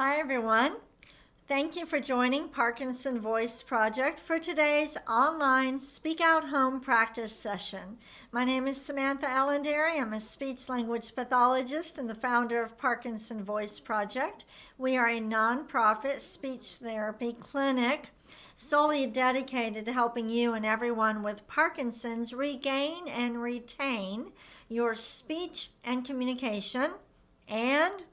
Hi everyone. Thank you for joining Parkinson Voice Project for today's online Speak Out Home practice session. My name is Samantha Allendary. I'm a speech language pathologist and the founder of Parkinson Voice Project. We are a nonprofit speech therapy clinic solely dedicated to helping you and everyone with Parkinson's regain and retain your speech and communication and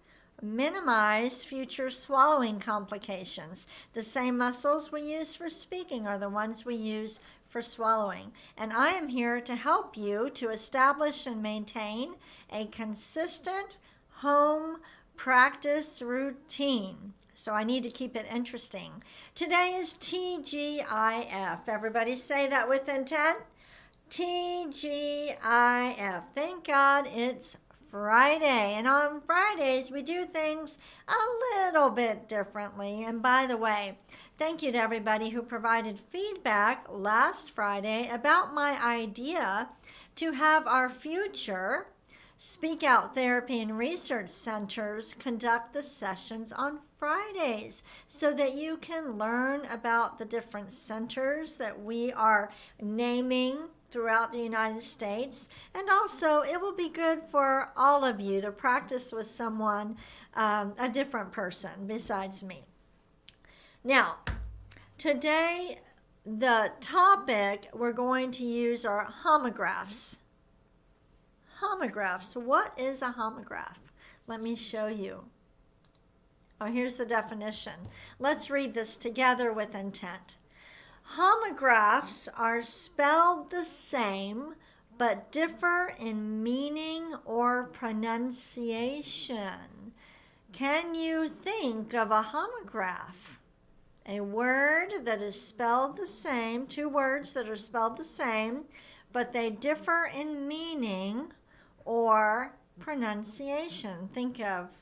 minimize future swallowing complications. The same muscles we use for speaking are the ones we use for swallowing. And I am here to help you to establish and maintain a consistent home practice routine. So I need to keep it interesting. Today is TGIF. Everybody say that with intent. TGIF. Thank God it's Friday, and on Fridays we do things a little bit differently. And by the way, thank you to everybody who provided feedback last Friday about my idea to have our future Speak Out Therapy and Research Centers conduct the sessions on Fridays so that you can learn about the different centers that we are naming throughout the United States. And also it will be good for all of you to practice with someone, a different person besides me. Now, today the topic we're going to use are homographs. Homographs. What is a homograph? Let me show you. Oh, here's the definition. Let's read this together with intent. Homographs are spelled the same but differ in meaning or pronunciation. Can you think of a homograph? A word that is spelled the same, two words that are spelled the same, but they differ in meaning or pronunciation. Think of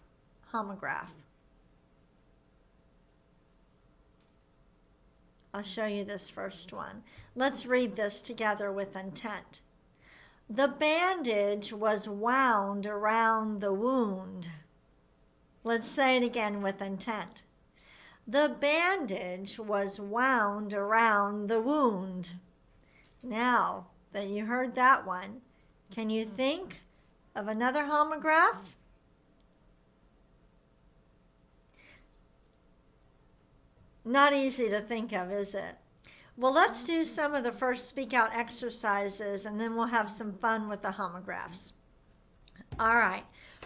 homograph. I'll show you this first one. Let's read this together with intent. The bandage was wound around the wound. Let's say it again with intent. The bandage was wound around the wound. Now that you heard that one, can you think of another homograph? Not easy to think of, is it? Well, let's do some of the first speak out exercises and then we'll have some fun with the homographs. All right.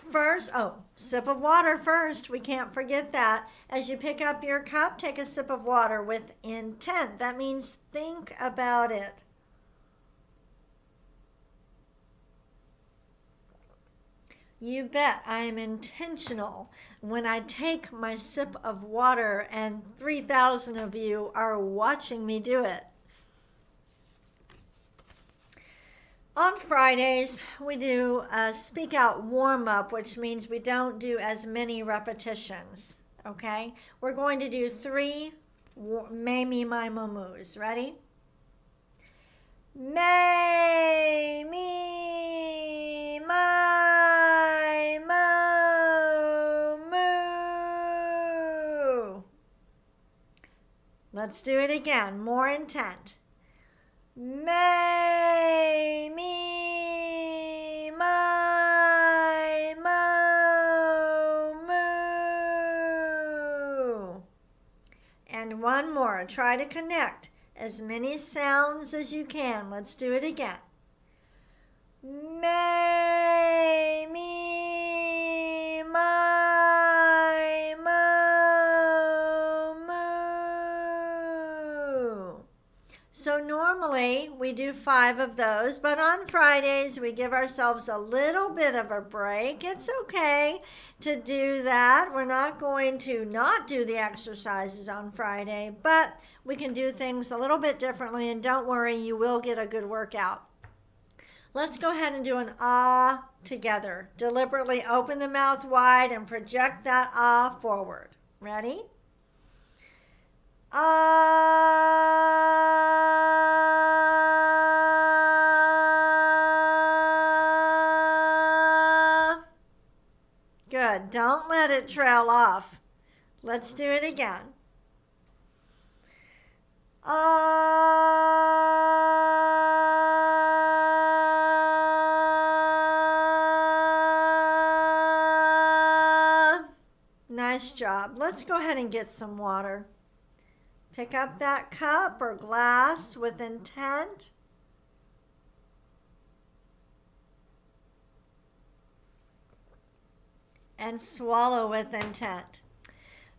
First, sip of water first. We can't forget that. As you pick up your cup, take a sip of water with intent. That means think about it. You bet I am intentional when I take my sip of water, and 3,000 of you are watching me do it. On Fridays, we do a speak out warm-up, which means we don't do as many repetitions, okay? We're going to do 3 may, me, my, mo, moos. Ready? May, me, my, mo, moo. Let's do it again, more intent. May, me, my, mo, moo. And one more, try to connect as many sounds as you can. Let's do it again. May, me, my, mo, moo. So normally we do 5 of those, but on Fridays we give ourselves a little bit of a break. It's okay to do that. We're not going to not do the exercises on Friday, but we can do things a little bit differently, and don't worry, you will get a good workout. Let's go ahead and do an ah together. Deliberately open the mouth wide and project that ah forward. Ready? Ah. Good. Don't let it trail off. Let's do it again. Nice job. Let's go ahead and get some water. Pick up that cup or glass with intent. And swallow with intent.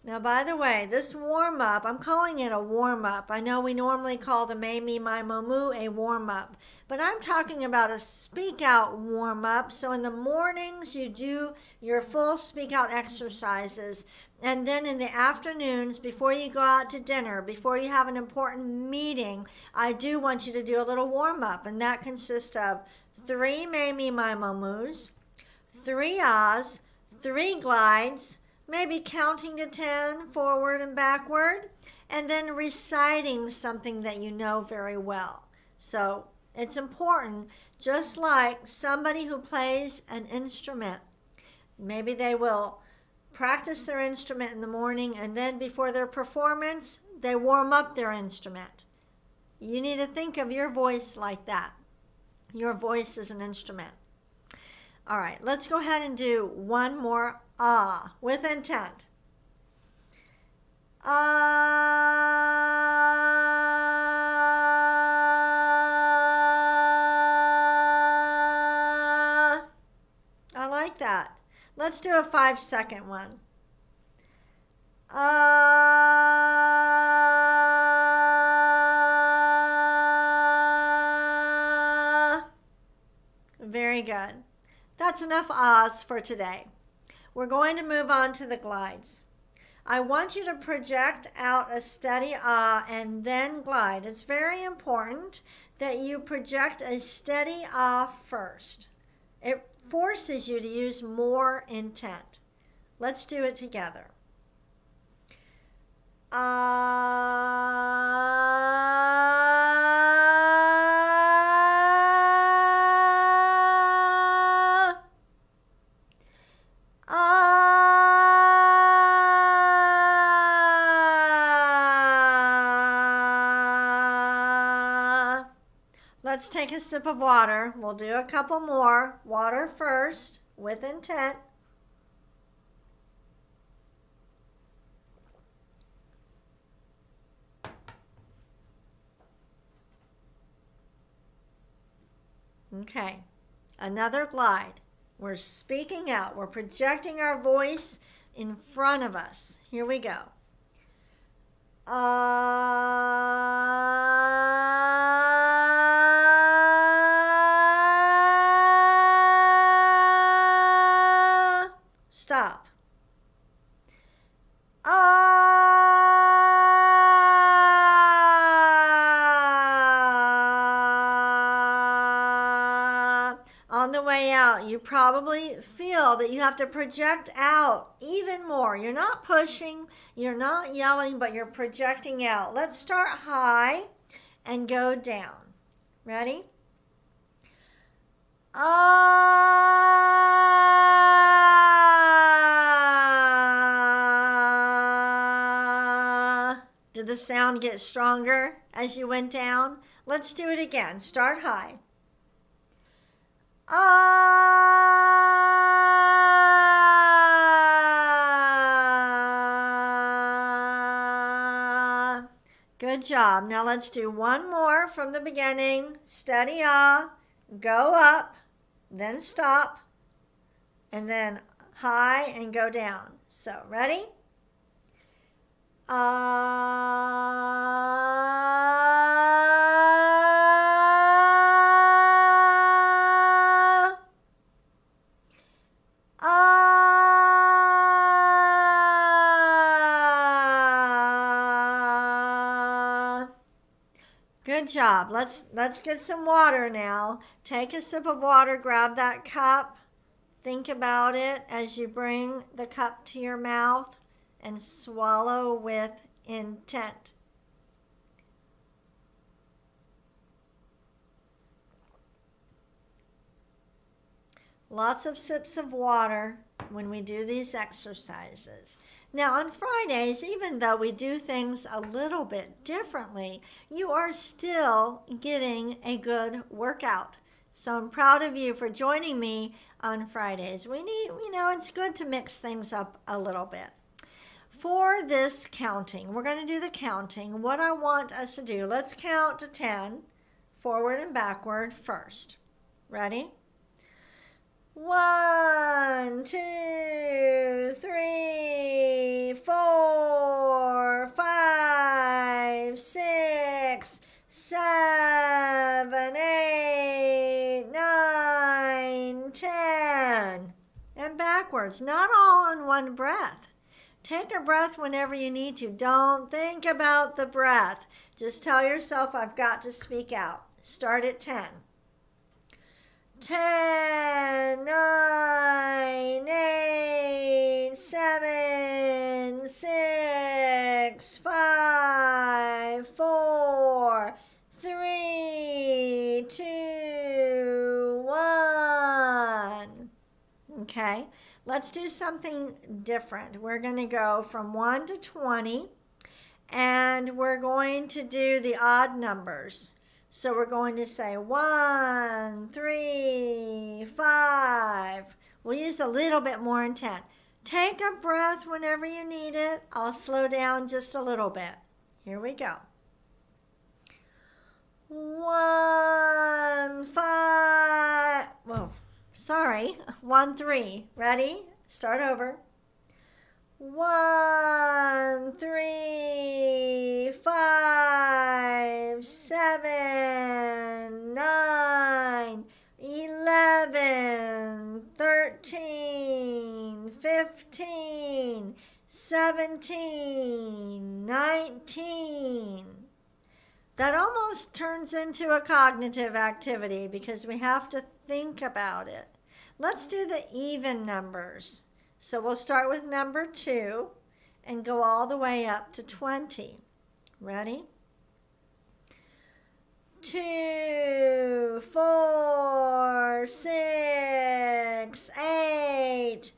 Now, by the way, this warm-up, I'm calling it a warm-up. I know we normally call the May Me My Momu a warm-up, but I'm talking about a speak-out warm-up. So in the mornings, you do your full speak-out exercises. And then in the afternoons, before you go out to dinner, before you have an important meeting, I do want you to do a little warm-up. And that consists of 3 May Me My Momus, 3 ahs, 3 glides, maybe counting to 10 forward and backward, and then reciting something that you know very well. So it's important, just like somebody who plays an instrument. Maybe they will practice their instrument in the morning, and then before their performance, they warm up their instrument. You need to think of your voice like that. Your voice is an instrument. All right, let's go ahead and do one more ah with intent. Ah. I like that. Let's do a 5-second one. Ah. Very good. That's enough ahs for today. We're going to move on to the glides. I want you to project out a steady ah and then glide. It's very important that you project a steady ah first. It forces you to use more intent. Let's do it together. Let's take a sip of water. We'll do a couple more. Water first with intent. Okay, another glide. We're speaking out. We're projecting our voice in front of us. Here we go. Stop. On the way out, you probably feel that you have to project out even more. You're not pushing, you're not yelling, but you're projecting out. Let's start high and go down. Ready? Did the sound get stronger as you went down? Let's do it again. Start high. Good job. Now let's do one more from the beginning. Steady ah, go up, then stop, and then high and go down. So ready? Good job. Let's get some water now. Take a sip of water, grab that cup. Think about it as you bring the cup to your mouth and swallow with intent. Lots of sips of water when we do these exercises. Now, on Fridays, even though we do things a little bit differently, you are still getting a good workout. So I'm proud of you for joining me on Fridays. It's good to mix things up a little bit. For this counting, we're going to do the counting. What I want us to do, let's count to 10, forward and backward first. Ready? 1, 2, 3, 4, 5, 6, 7, 8, 9, 10. And backwards, not all in one breath. Take a breath whenever you need to. Don't think about the breath. Just tell yourself, I've got to speak out. Start at 10. 10, 9, 8, 7, 6, 5, 4, 3, 2, 1. Okay, let's do something different. We're going to go from 1 to 20, and we're going to do the odd numbers. So we're going to say 1, 3, 5. We'll use a little bit more in 10. Take a breath whenever you need it. I'll slow down just a little bit. Here we go. 1, 5. Whoa, sorry. 1, 3. Ready? Start over. 1, 3, 5, 7, 9, 11, 13, 15, 17, 19. That almost turns into a cognitive activity because we have to think about it. Let's do the even numbers. So we'll start with number 2 and go all the way up to 20. Ready? 2, 4, 6, 8,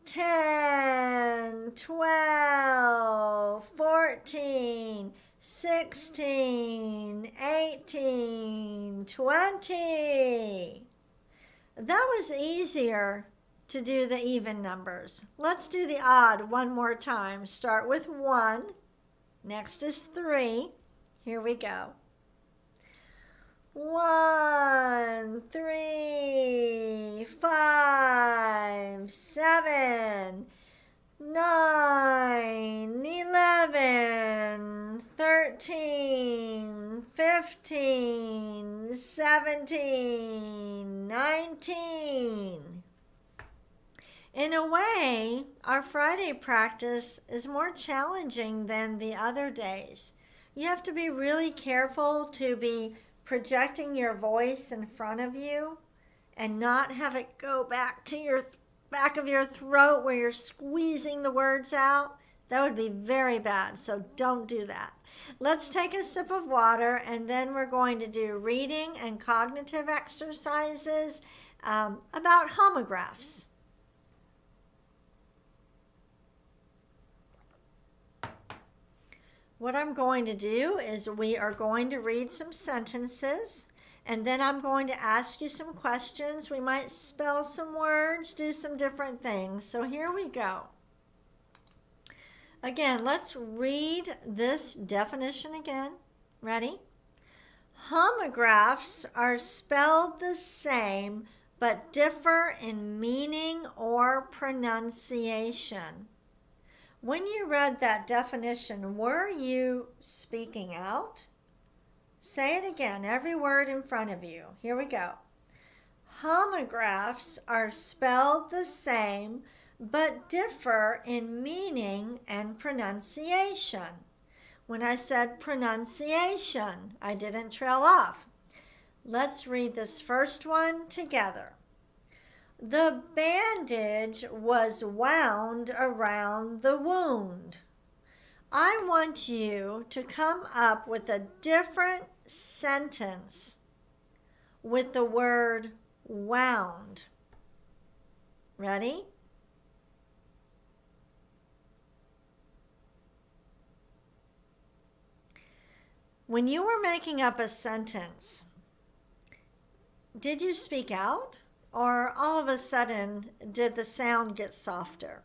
10, 12, 14, 16, 18, 20. That was easier to do the even numbers. Let's do the odd one more time. Start with 1. Next is 3. Here we go. 1, 3, 5, 7, 9, 11, 13, 15, 17, 19. In a way, our Friday practice is more challenging than the other days. You have to be really careful to be projecting your voice in front of you and not have it go back to your back of your throat where you're squeezing the words out. That would be very bad, so don't do that. Let's take a sip of water, and then we're going to do reading and cognitive exercises about homographs. What I'm going to do is we are going to read some sentences, and then I'm going to ask you some questions. We might spell some words, do some different things. So here we go. Again, let's read this definition again. Ready? Homographs are spelled the same but differ in meaning or pronunciation. When you read that definition, were you speaking out? Say it again, every word in front of you. Here we go. Homographs are spelled the same but differ in meaning and pronunciation. When I said pronunciation, I didn't trail off. Let's read this first one together. The bandage was wound around the wound. I want you to come up with a different sentence with the word wound. Ready? When you were making up a sentence, did you speak out, or all of a sudden did the sound get softer?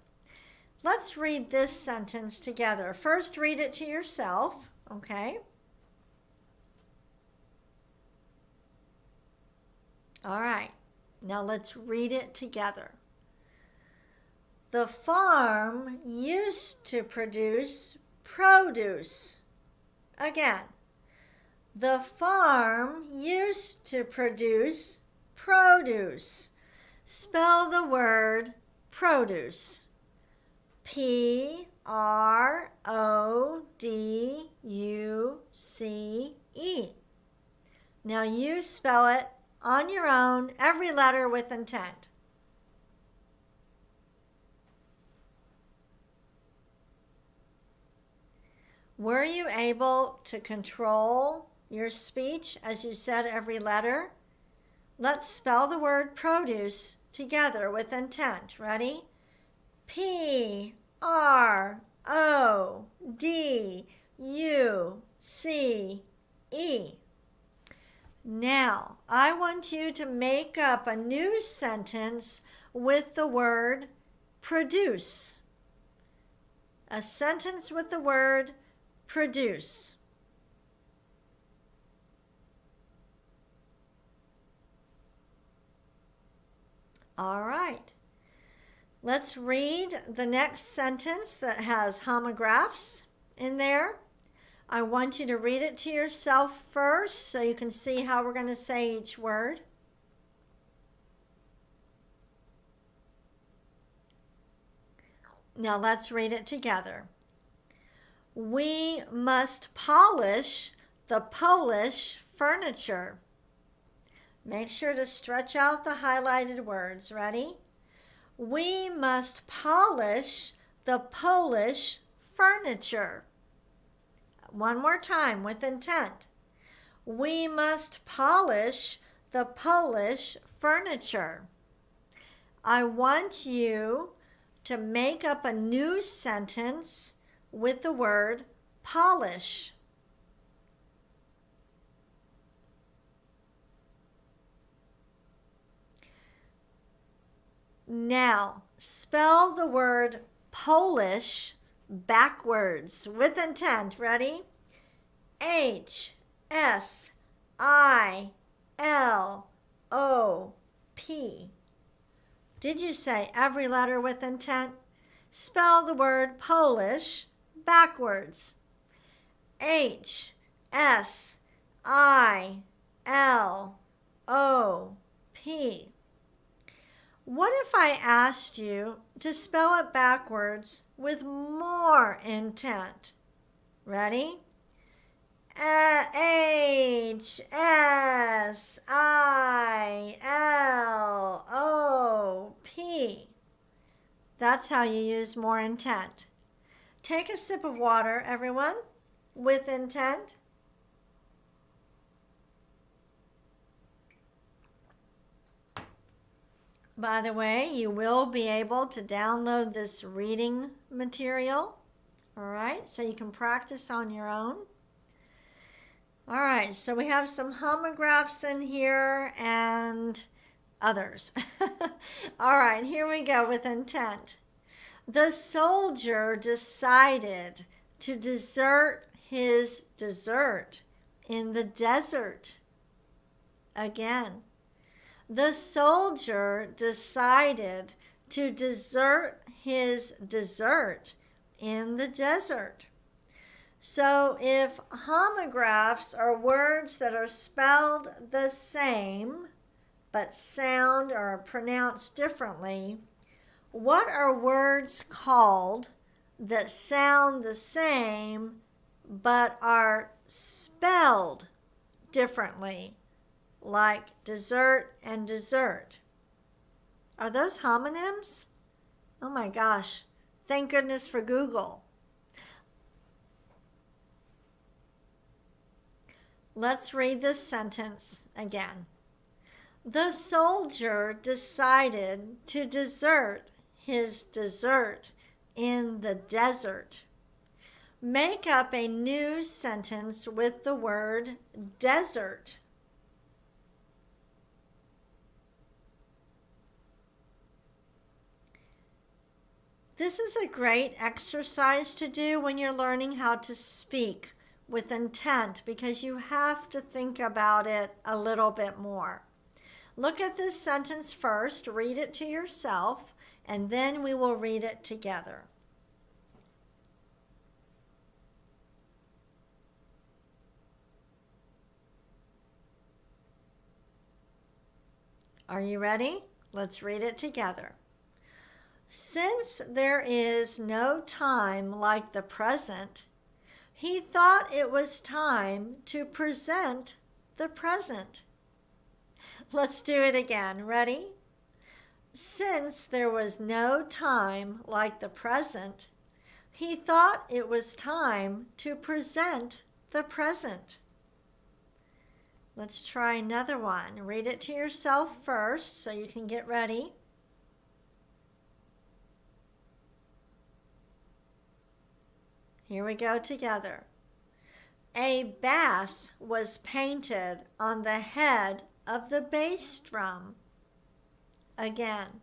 Let's read this sentence together. First, read it to yourself, okay? All right, now let's read it together. The farm used to produce produce. Again, the farm used to produce produce. Spell the word produce. P-R-O-D-U-C-E. Now you spell it on your own, every letter with intent. Were you able to control your speech as you said every letter? Let's spell the word produce together with intent. Ready? P-R-O-D-U-C-E. Now, I want you to make up a new sentence with the word produce. A sentence with the word produce. All right. Let's read the next sentence that has homographs in there. I want you to read it to yourself first so you can see how we're going to say each word. Now let's read it together. We must polish the Polish furniture. Make sure to stretch out the highlighted words. Ready? We must polish the Polish furniture. One more time with intent. We must polish the Polish furniture. I want you to make up a new sentence with the word polish. Now, spell the word Polish backwards with intent. Ready? H-S-I-L-O-P. Did you say every letter with intent? Spell the word Polish backwards. H-S-I-L-O-P. What if I asked you to spell it backwards with more intent? Ready? H-S-I-L-O-P. That's how you use more intent. Take a sip of water, everyone, with intent. By the way, you will be able to download this reading material, all right, so you can practice on your own. All right, so we have some homographs in here and others. All right, here we go with intent. The soldier decided to desert his dessert in the desert. Again. The soldier decided to desert his dessert in the desert. So if homographs are words that are spelled the same but sound or pronounced differently, what are words called that sound the same but are spelled differently? Like dessert and dessert. Are those homonyms? Oh my gosh, thank goodness for Google. Let's read this sentence again. The soldier decided to desert his dessert in the desert. Make up a new sentence with the word desert. This is a great exercise to do when you're learning how to speak with intent, because you have to think about it a little bit more. Look at this sentence first, read it to yourself, and then we will read it together. Are you ready? Let's read it together. Since there is no time like the present, he thought it was time to present the present. Let's do it again. Ready? Since there was no time like the present, he thought it was time to present the present. Let's try another one. Read it to yourself first so you can get ready. Here we go together. A bass was painted on the head of the bass drum. Again.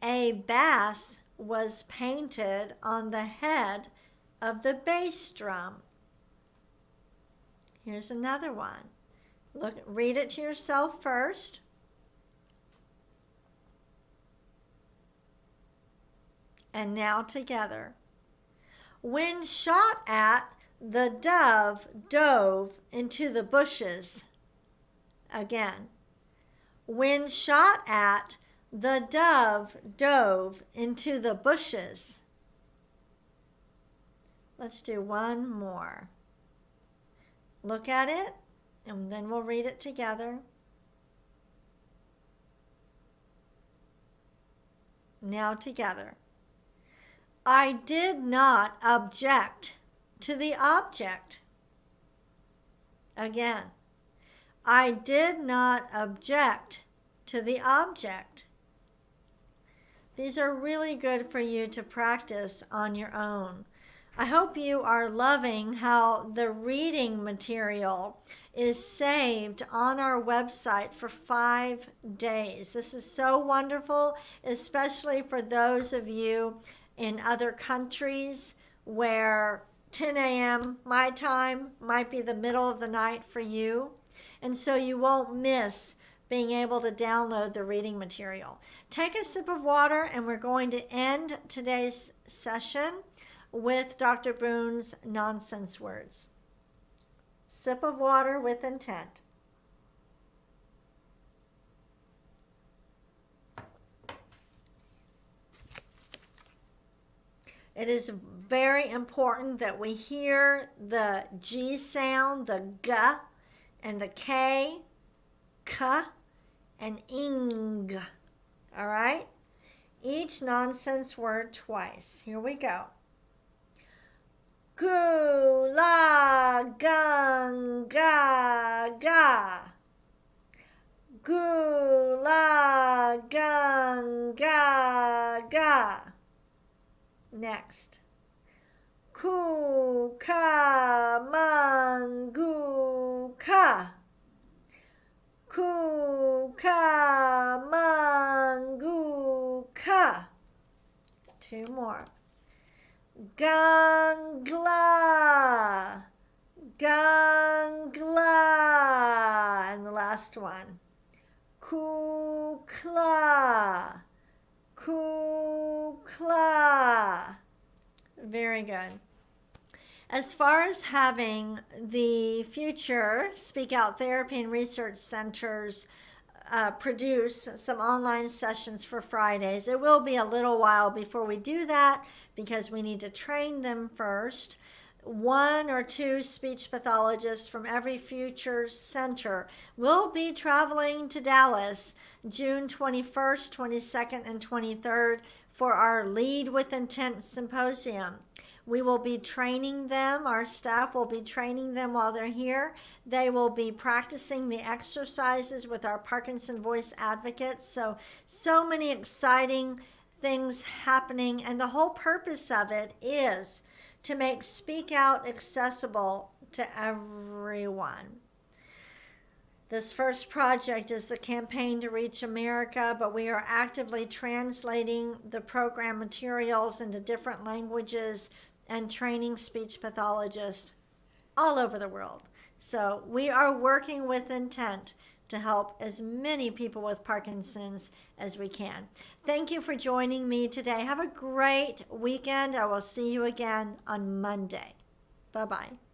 A bass was painted on the head of the bass drum. Here's another one. Read it to yourself first. And now together. When shot at, the dove dove into the bushes. Again. When shot at, the dove dove into the bushes. Let's do one more. Look at it, and then we'll read it together. Now together. I did not object to the object. Again. I did not object to the object. These are really good for you to practice on your own. I hope you are loving how the reading material is saved on our website for 5 days. This is so wonderful, especially for those of you in other countries where 10 a.m. my time might be the middle of the night for you. And so you won't miss being able to download the reading material. Take a sip of water, and we're going to end today's session with Dr. Boone's nonsense words. Sip of water with intent. It is very important that we hear the G sound, the G, and the K, K, and ing. All right? Each nonsense word twice. Here we go. Gu, la, gung, ga, ga. Gu, la, gung, ga, ga. Next. Ku, ka, man, gu, ka. Ku, ka, man, gu, ka. 2 more. Gangla, gangla. And the last one. Kukla, kukla. Very good. As far as having the future Speak Out Therapy and Research Centers produce some online sessions for Fridays, it will be a little while before we do that because we need to train them first. 1 or 2 speech pathologists from every future center will be traveling to Dallas June 21st, 22nd, and 23rd for our Lead with Intent Symposium. We will be training them. Our staff will be training them while they're here. They will be practicing the exercises with our Parkinson voice advocates. So many exciting things happening. And the whole purpose of it is to make Speak Out accessible to everyone. This first project is the campaign to reach America, but we are actively translating the program materials into different languages and training speech pathologists all over the world. So we are working with intent to help as many people with Parkinson's as we can. Thank you for joining me today. Have a great weekend. I will see you again on Monday. Bye-bye.